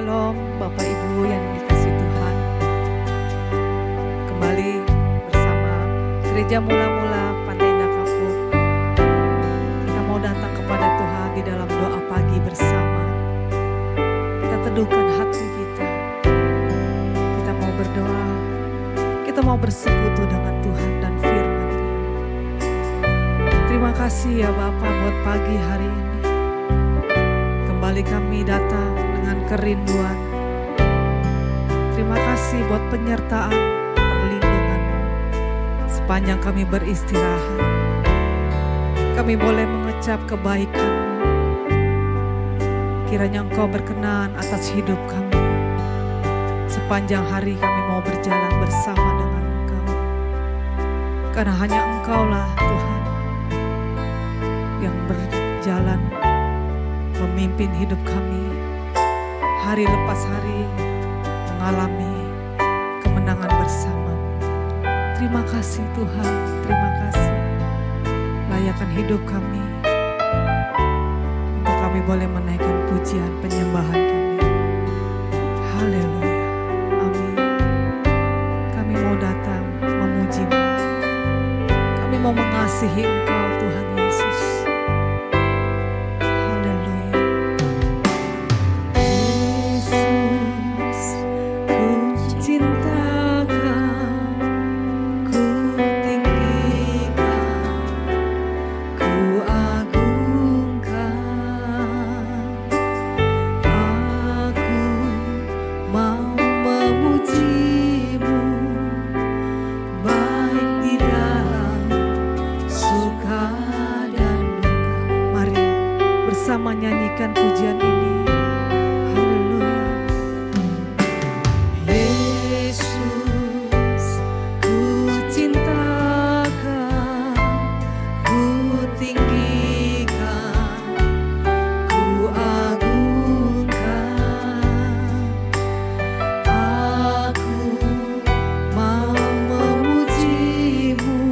Shalom Bapak Ibu yang dikasihi Tuhan. Kembali bersama Gereja Mula-Mula Pantai Indah Kapuk. Kita mau datang kepada Tuhan di dalam doa pagi bersama. Kita teduhkan hati kita. Kita mau berdoa. Kita mau bersekutu dengan Tuhan dan firman-Nya. Terima kasih ya Bapak buat pagi hari ini. Kembali kami datang dengan kerinduan. Terima kasih buat penyertaan, perlindungan. Sepanjang kami beristirahat, kami boleh mengecap kebaikan-Mu. Kiranya Engkau berkenan atas hidup kami. Sepanjang hari kami mau berjalan bersama dengan Engkau. Karena hanya Engkaulah Tuhan yang berjalan memimpin hidup kami hari lepas hari, mengalami kemenangan bersama. Terima kasih Tuhan, terima kasih. Layakan hidup kami untuk kami boleh menaikkan pujian penyembahan kami. Haleluya, amin. Kami mau datang memuji-Mu. Kami mau mengasihi Engkau Tuhan Yesus. Bersama nyanyikan pujian ini. Haleluya. Yesus, ku cintakan, ku tinggikan, ku agungkan. Aku mau memuji-Mu,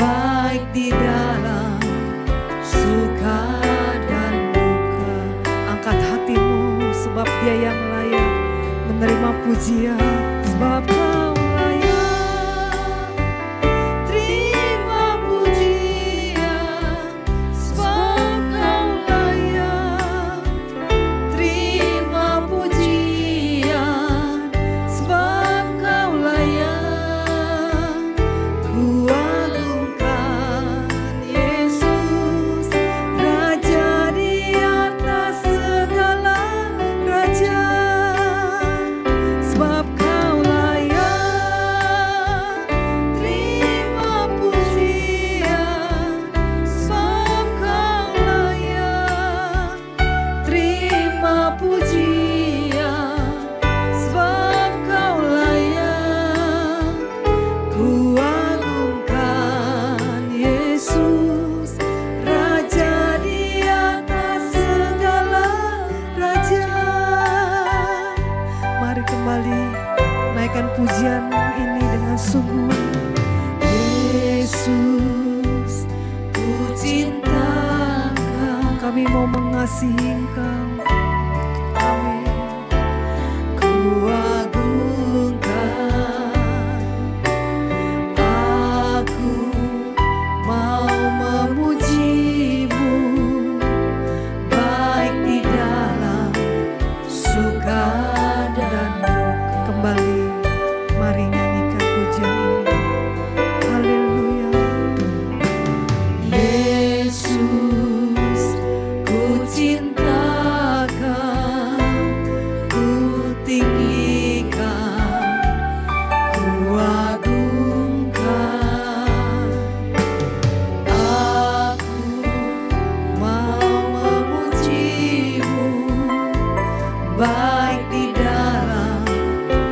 baik di dalam suka dan duka. Angkat hatimu, sebab Dia yang layak menerima pujian. Sebab Kau layak terima pujian. Sebab Kau layak terima pujian. Sebab Kau layak ku agungkan Yesus, Raja di atas segala raja. Sebab Kau layak terima pujian. Sebab Kau layak terima pujian. Sebab Kau layak ku agungkan Yesus, Raja di atas segala raja. Mari kembali naikkan pujian ini dengan sungguh. Yesus, ku cintakan, kami mau mengasihi Engkau. Amin. Ku agungkan, aku mau memuji-Mu, baik di dalam suka dan duka. Kembali, mari nyanyikan pujian ini. Haleluya. Yesus, ku cintakan, ku tinggikan, ku agungkan. Aku mau memuji-Mu, baik di dalam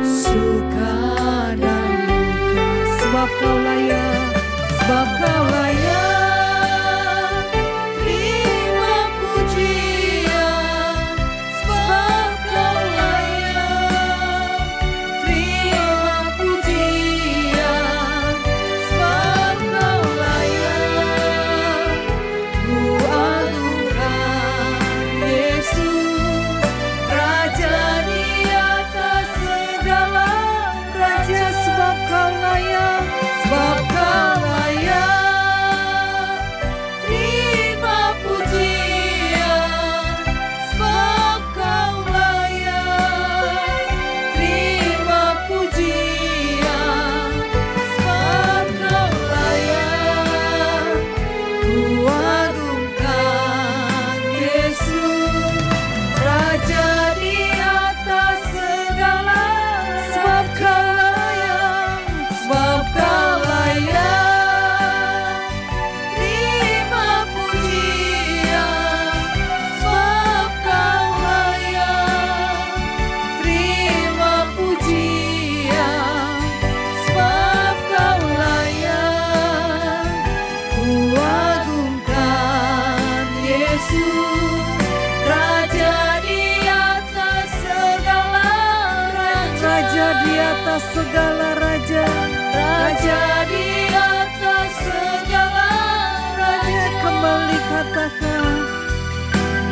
suka dan duka. Sebab Kau layak, sebab Kau layak terima pujian. Sebab Kau layak di atas segala raja, Raja di atas segala raja, kembali katakan,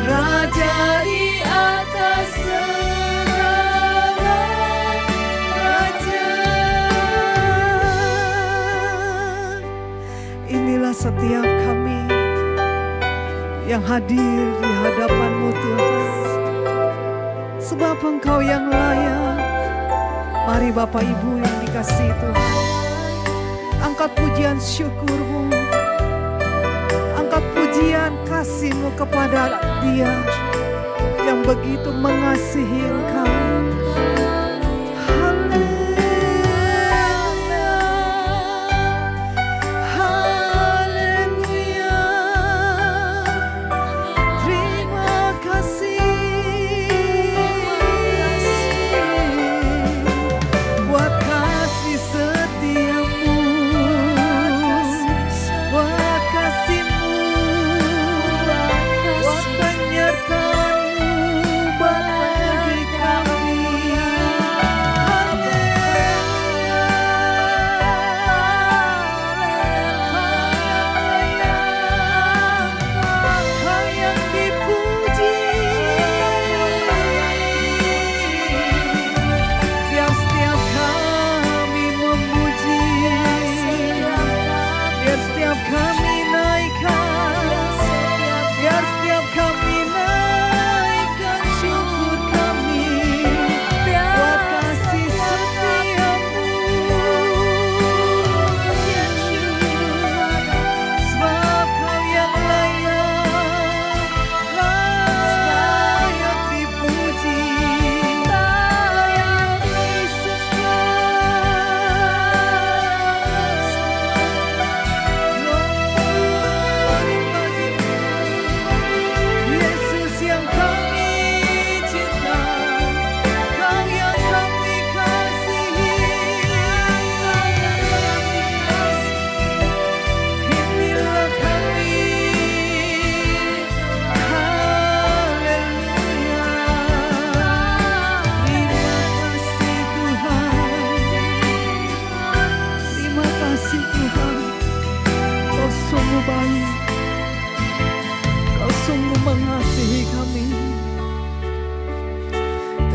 Raja di atas segala raja. inilah setiap kami yang hadir di hadapan-Mu Tuhan. Sebab Engkau yang layak. Mari Bapak Ibu yang dikasihi Tuhan, angkat pujian syukur-Mu, angkat pujian kasih-Mu kepada Dia yang begitu mengasihi Engkau.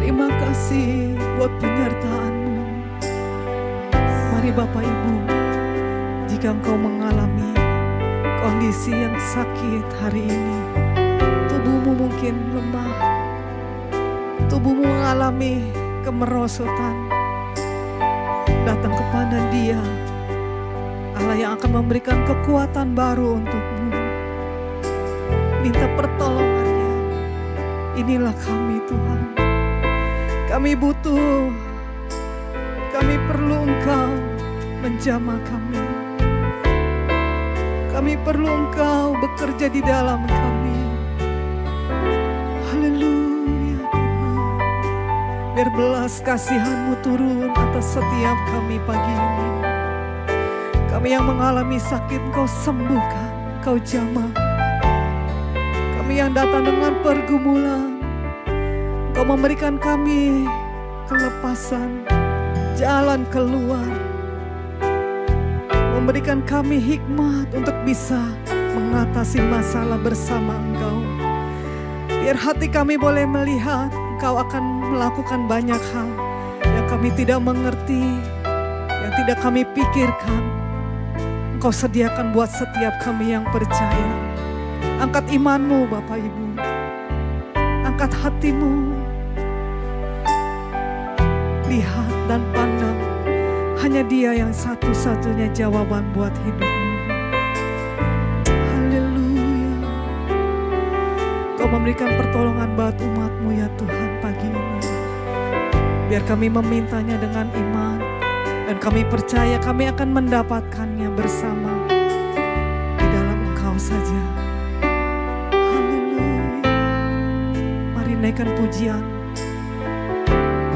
Terima kasih buat penyertaan-Mu. Mari Bapak Ibu, jika engkau mengalami kondisi yang sakit hari ini, tubuhmu mungkin lemah, tubuhmu mengalami kemerosotan, datang kepada Dia, Allah yang akan memberikan kekuatan baru untukmu. Minta pertolongannya. Inilah kami Tuhan. Kami butuh, kami perlu Engkau menjamah kami. Kami perlu Engkau bekerja di dalam kami. Haleluya Tuhan. Biar belas kasihan-Mu turun atas setiap kami pagi ini. Kami yang mengalami sakit Engkau sembuhkan, Engkau jamah. Kami yang datang dengan pergumulan, Engkau memberikan kami kelepasan, jalan keluar, memberikan kami hikmat untuk bisa mengatasi masalah bersama Engkau. Biar hati kami boleh melihat Engkau akan melakukan banyak hal yang kami tidak mengerti, yang tidak kami pikirkan. Engkau sediakan buat setiap kami yang percaya. Angkat iman-Mu Bapak Ibu, angkat hatimu. Lihat dan pandang, hanya Dia yang satu-satunya jawaban buat hidupmu. Haleluya. Kau memberikan pertolongan buat umat-Mu ya Tuhan pagi ini. Biar kami memintanya dengan iman, dan kami percaya kami akan mendapatkannya bersama di dalam Engkau saja. Haleluya. Mari naikkan pujian.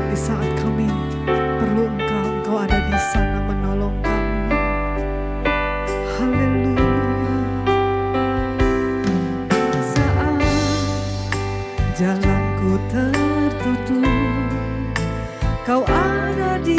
Di saat kami perlu Engkau, Engkau ada di sana menolong kami. Haleluya. Saat jalanku tertutup, Kau ada di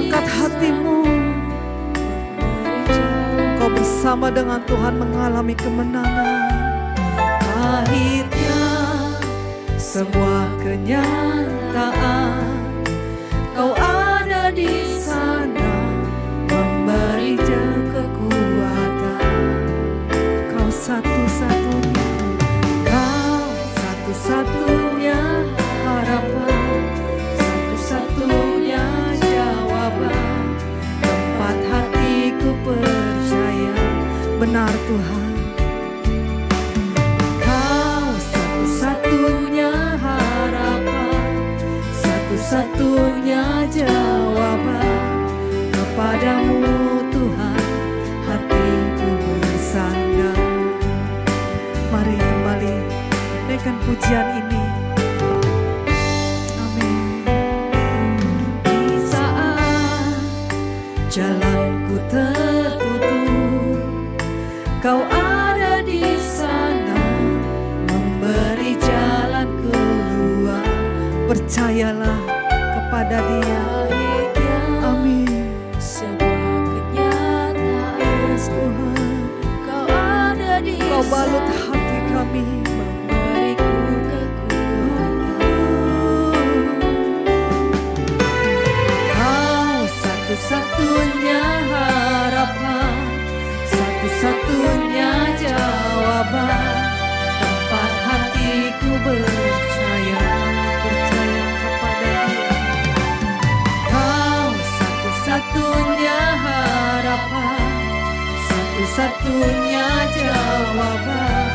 berkat hatimu. Kau bersama dengan Tuhan mengalami kemenangan. Akhirnya semua kenyataan, Kau ada di sana memberi kekuatan. Kau satu-satunya, Kau satu-satunya harapan, satu-satunya jawaban. Tempat hatiku percaya, benar Tuhan. Kau satu-satunya harapan, satu-satunya jawaban. Kepadamu Tuhan hatiku bersandar. Mari kembali naikkan pujian ini. Amin. Di saat jalanku tertutup, Kau ada di sana memberi jalan keluar. Percayalah kepada Dia. Amin. Sebuah kenyataan, Yes, Tuhan. Kau ada di Kau balut sana hati kami. memberiku kekuatan. Kau satu-satunya harapan, satu-satunya jawaban. Tempat hatiku percaya, percaya kepada Dia. Kau satu-satunya harapan, satu-satunya jawaban.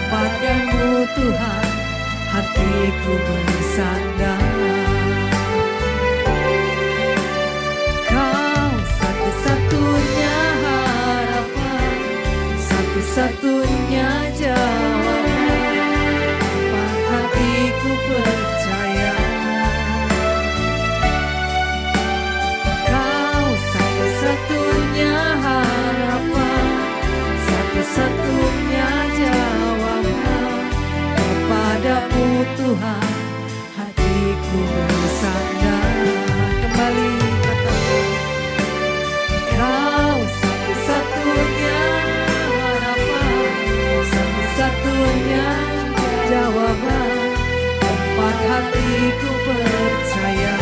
Padamu Tuhan hatiku bersandar. Kau satu-satunya harapan, satu-satunya jawaban. Tempat hatiku percaya. Kau satu-satunya harapan, satu-satunya jawaban. Kepadamu Tuhan hatiku bersandar. Kembali katakan, Kau satu-satunya harapan, satu-satunya jawaban. Tempat hatiku percaya.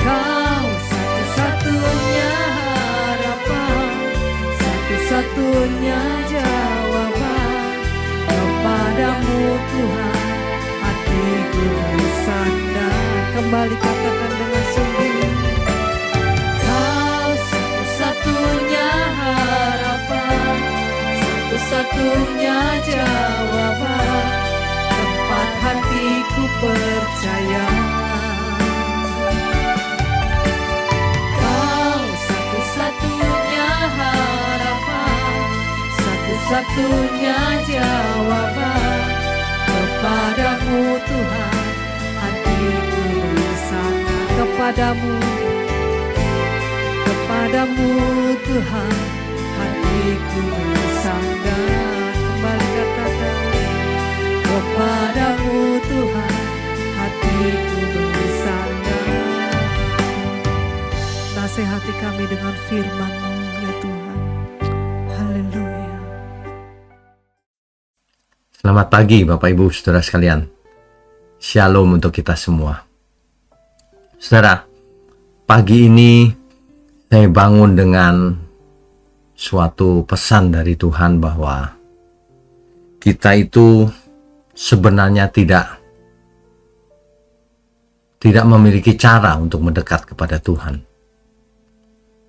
Kau satu-satunya harapan, satu-satunya jawaban. Kepadamu Tuhan hatiku bersandar. Kembali katakan dengan sungguh. Kau satu-satunya harapan, satu-satunya jawaban. Tempat hatiku percaya. Kau satu-satunya harapan, satu-satunya jawaban. Kepadamu Tuhan hatiku bersandar. Kepadamu, kepadamu Tuhan hatiku bersandar. Kembali katakan, kepadamu Tuhan hatiku bersandar. Nasihati kami dengan firman-Mu ya Tuhan. Haleluya. Selamat pagi Bapak Ibu Saudara sekalian. Shalom untuk kita semua. Saudara, pagi ini saya bangun dengan suatu pesan dari Tuhan bahwa kita itu sebenarnya tidak memiliki cara untuk mendekat kepada Tuhan.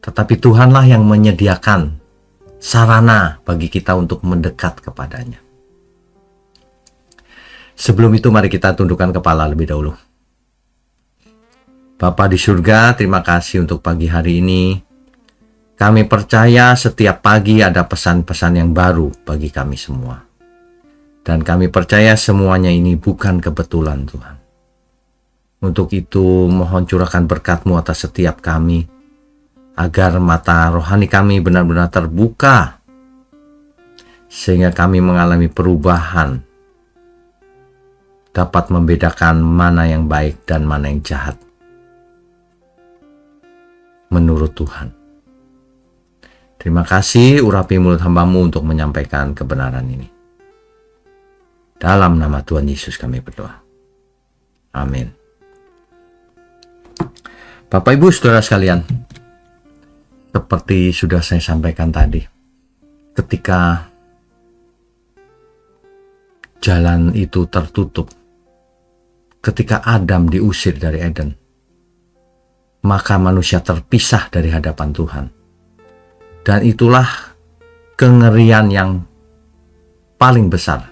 Tetapi Tuhanlah yang menyediakan sarana bagi kita untuk mendekat kepadanya. Sebelum itu mari kita tundukkan kepala lebih dahulu. Bapa di surga, terima kasih untuk pagi hari ini. Kami percaya setiap pagi ada pesan-pesan yang baru bagi kami semua. Dan kami percaya semuanya ini bukan kebetulan Tuhan. Untuk itu mohon curahkan berkat-Mu atas setiap kami, agar mata rohani kami benar-benar terbuka, sehingga kami mengalami perubahan dapat membedakan mana yang baik dan mana yang jahat menurut Tuhan. Terima kasih urapi mulut hamba-Mu untuk menyampaikan kebenaran ini. Dalam nama Tuhan Yesus kami berdoa. Amin. Bapak Ibu Saudara sekalian, seperti sudah saya sampaikan tadi, ketika jalan itu tertutup, ketika Adam diusir dari Eden, maka manusia terpisah dari hadapan Tuhan. Dan itulah kengerian yang paling besar,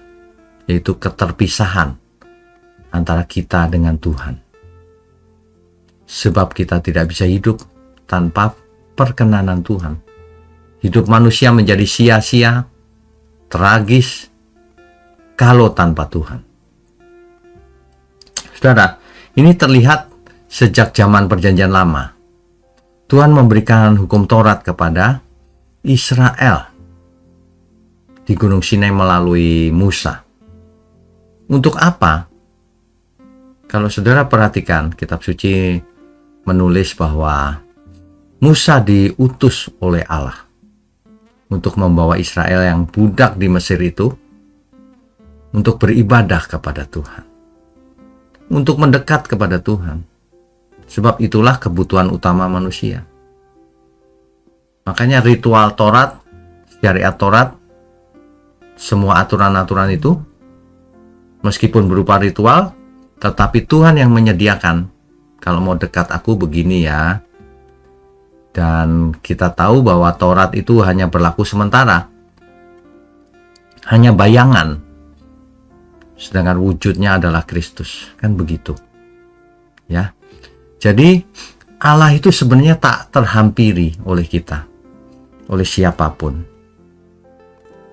yaitu keterpisahan antara kita dengan Tuhan. Sebab kita tidak bisa hidup tanpa perkenanan Tuhan. Hidup manusia menjadi sia-sia, tragis, kalau tanpa Tuhan. Saudara, ini terlihat sejak zaman Perjanjian Lama. Tuhan memberikan hukum Taurat kepada Israel di Gunung Sinai melalui Musa. Untuk apa? Kalau saudara perhatikan, kitab suci menulis bahwa Musa diutus oleh Allah untuk membawa Israel yang budak di Mesir itu untuk beribadah kepada Tuhan, untuk mendekat kepada Tuhan. Sebab itulah kebutuhan utama manusia. Makanya ritual Taurat, syariat Taurat, semua aturan-aturan itu meskipun berupa ritual, tetapi Tuhan yang menyediakan. Kalau mau dekat aku begini ya. Dan kita tahu bahwa Taurat itu hanya berlaku sementara. Hanya bayangan. Sedangkan wujudnya adalah Kristus. Kan begitu. Ya. Jadi Allah itu sebenarnya tak terhampiri oleh kita. Oleh siapapun.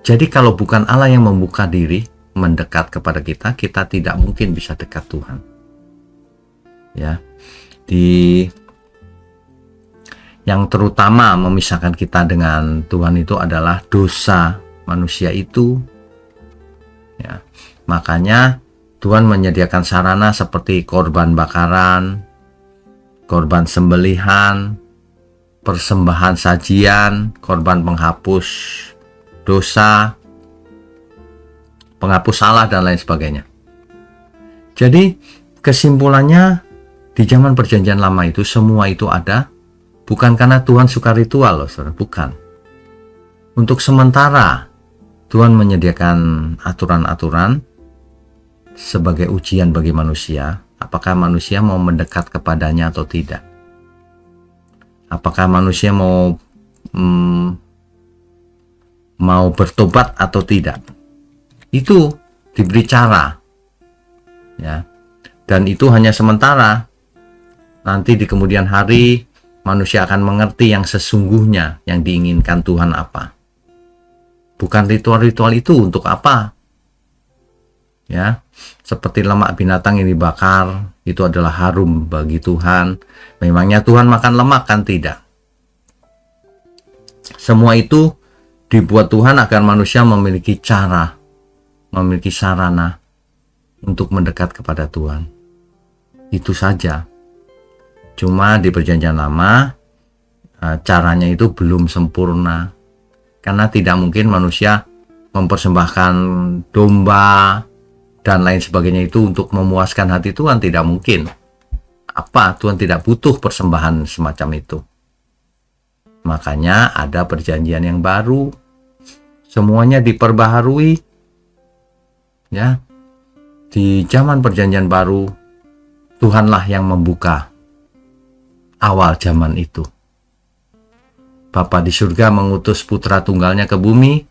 Jadi kalau bukan Allah yang membuka diri, mendekat kepada kita, kita tidak mungkin bisa dekat Tuhan. Ya. Yang terutama memisahkan kita dengan Tuhan itu adalah dosa manusia itu. Ya. Makanya Tuhan menyediakan sarana seperti korban bakaran, korban sembelihan, persembahan sajian, korban penghapus dosa, penghapus salah, dan lain sebagainya. Jadi kesimpulannya, di zaman Perjanjian Lama itu semua itu ada bukan karena Tuhan suka ritual loh, saudara, bukan. Untuk sementara Tuhan menyediakan aturan-aturan sebagai ujian bagi manusia, apakah manusia mau mendekat kepadanya atau tidak. Apakah manusia mau bertobat atau tidak. Itu diberi cara. Ya. Dan itu hanya sementara. Nanti di kemudian hari manusia akan mengerti yang sesungguhnya yang diinginkan Tuhan apa. Bukan ritual-ritual itu untuk apa? Ya, seperti lemak binatang yang dibakar itu adalah harum bagi Tuhan. Memangnya Tuhan makan lemak? Kan tidak. Semua itu dibuat Tuhan agar manusia memiliki cara, memiliki sarana untuk mendekat kepada Tuhan. Itu saja. Cuma di Perjanjian Lama caranya itu belum sempurna. Karena tidak mungkin manusia mempersembahkan domba dan lain sebagainya itu untuk memuaskan hati Tuhan, tidak mungkin. Apa? Tuhan tidak butuh persembahan semacam itu. Makanya ada perjanjian yang baru. Semuanya diperbaharui. Ya. Di zaman perjanjian baru, Tuhanlah yang membuka awal zaman itu. Bapa di surga mengutus putra tunggalnya ke bumi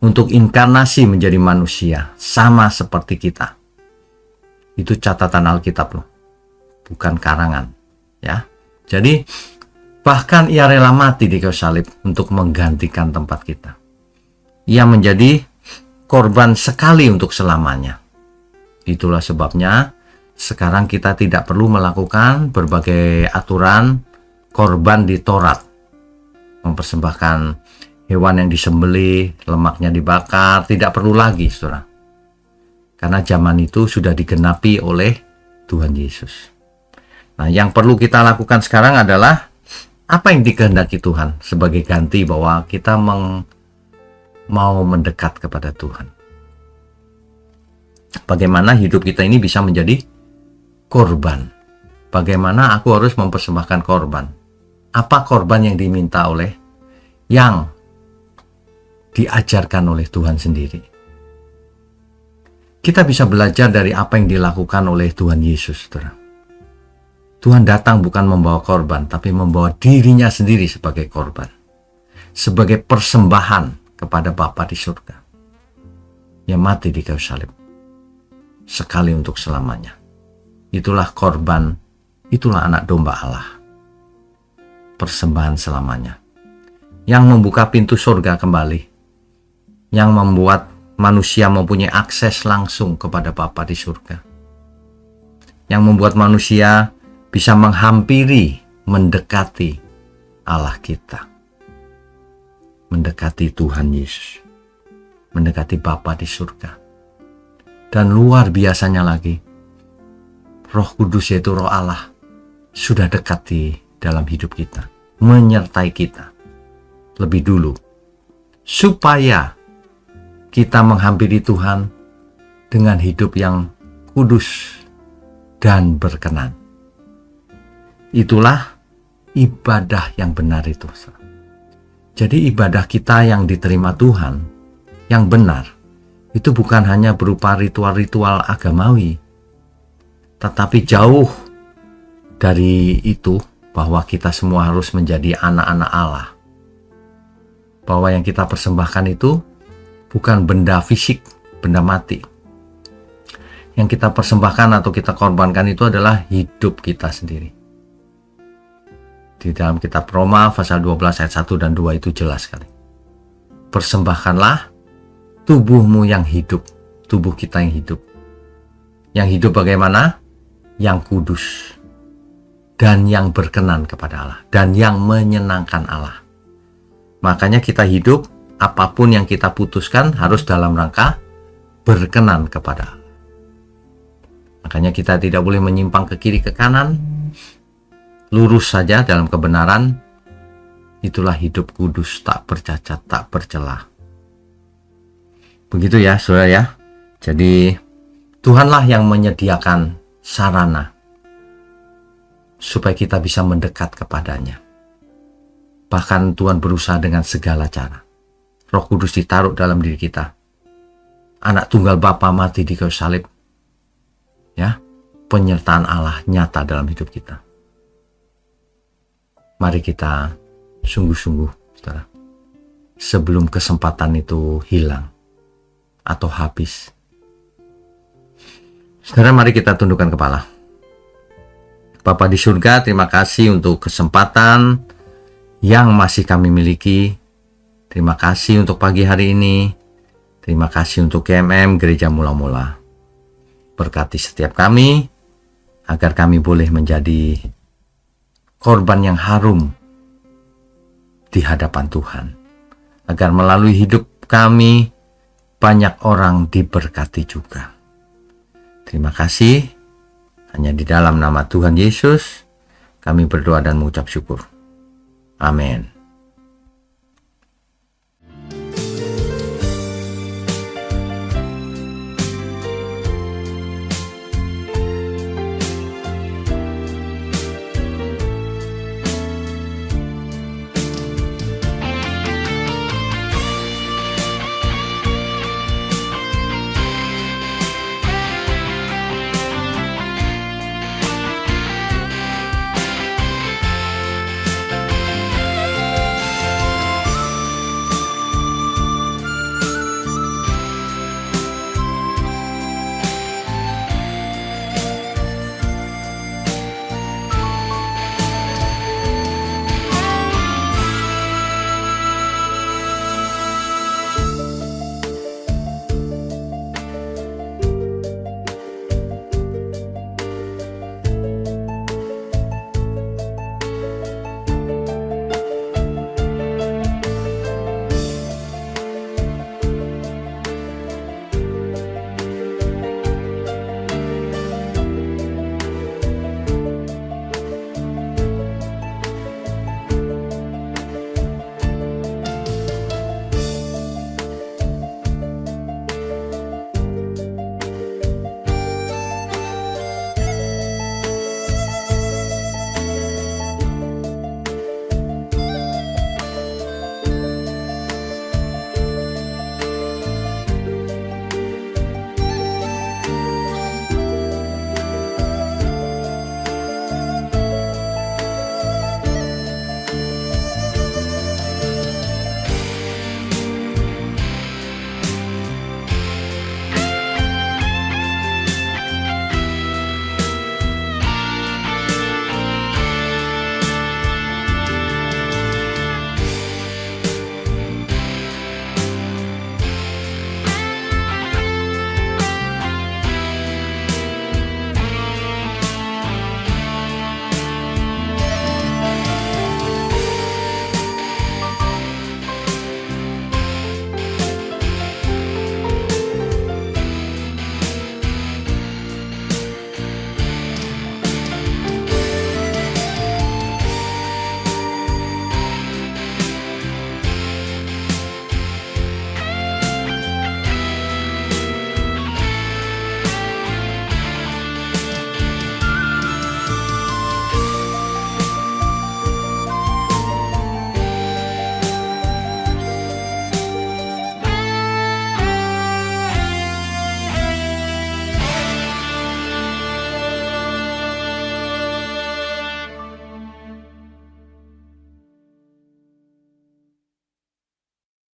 untuk inkarnasi menjadi manusia, sama seperti kita. Itu catatan Alkitab loh, bukan karangan. Ya, jadi bahkan ia rela mati di kayu salib untuk menggantikan tempat kita. Ia menjadi korban sekali untuk selamanya. Itulah sebabnya sekarang kita tidak perlu melakukan berbagai aturan korban di Taurat. Mempersembahkan hewan yang disembelih, lemaknya dibakar, tidak perlu lagi, saudara. Karena zaman itu sudah digenapi oleh Tuhan Yesus. Nah, yang perlu kita lakukan sekarang adalah apa yang dikehendaki Tuhan sebagai ganti bahwa kita mau mendekat kepada Tuhan. Bagaimana hidup kita ini bisa menjadi korban? Bagaimana aku harus mempersembahkan korban? Apa korban yang diminta yang diajarkan oleh Tuhan sendiri? Kita bisa belajar dari apa yang dilakukan oleh Tuhan Yesus, saudara. Tuhan datang bukan membawa korban, tapi membawa dirinya sendiri sebagai korban. Sebagai persembahan kepada Bapa di surga. Yang mati di kayu salib. Sekali untuk selamanya. Itulah korban, itulah anak domba Allah. Persembahan selamanya. Yang membuka pintu surga kembali. Yang membuat manusia mempunyai akses langsung kepada Bapa di surga. Yang membuat manusia bisa menghampiri, mendekati Allah kita. Mendekati Tuhan Yesus. Mendekati Bapa di surga. Dan luar biasanya lagi, Roh Kudus yaitu Roh Allah sudah dekat di dalam hidup kita. Menyertai kita lebih dulu. Supaya kita menghampiri Tuhan dengan hidup yang kudus dan berkenan. Itulah ibadah yang benar itu. Jadi ibadah kita yang diterima Tuhan, yang benar, itu bukan hanya berupa ritual-ritual agamawi, tetapi jauh dari itu bahwa kita semua harus menjadi anak-anak Allah. Bahwa yang kita persembahkan itu bukan benda fisik, benda mati. Yang kita persembahkan atau kita korbankan itu adalah hidup kita sendiri. Di dalam kitab Roma pasal 12 ayat 1 dan 2 itu jelas sekali. Persembahkanlah tubuhmu yang hidup, tubuh kita yang hidup. Yang hidup bagaimana? Yang kudus. Dan yang berkenan kepada Allah. Dan yang menyenangkan Allah. Makanya kita hidup, apapun yang kita putuskan harus dalam rangka berkenan kepada Allah. Makanya kita tidak boleh menyimpang ke kiri ke kanan. Lurus saja dalam kebenaran. Itulah hidup kudus, tak bercacat, tak bercelah. Begitu ya, saudara ya. Jadi Tuhanlah yang menyediakan sarana supaya kita bisa mendekat kepadanya. Bahkan Tuhan berusaha dengan segala cara. Roh Kudus ditaruh dalam diri kita. Anak tunggal Bapa mati di kayu salib. Ya, penyertaan Allah nyata dalam hidup kita. Mari kita sungguh-sungguh, saudara, sebelum kesempatan itu hilang atau habis. Saudara, mari kita tundukkan kepala. Bapa di surga, terima kasih untuk kesempatan yang masih kami miliki. Terima kasih untuk pagi hari ini. Terima kasih untuk GMM Gereja Mula-Mula. Berkati setiap kami, agar kami boleh menjadi korban yang harum di hadapan Tuhan. Agar melalui hidup kami, banyak orang diberkati juga. Terima kasih. Hanya di dalam nama Tuhan Yesus, kami berdoa dan mengucap syukur. Amin.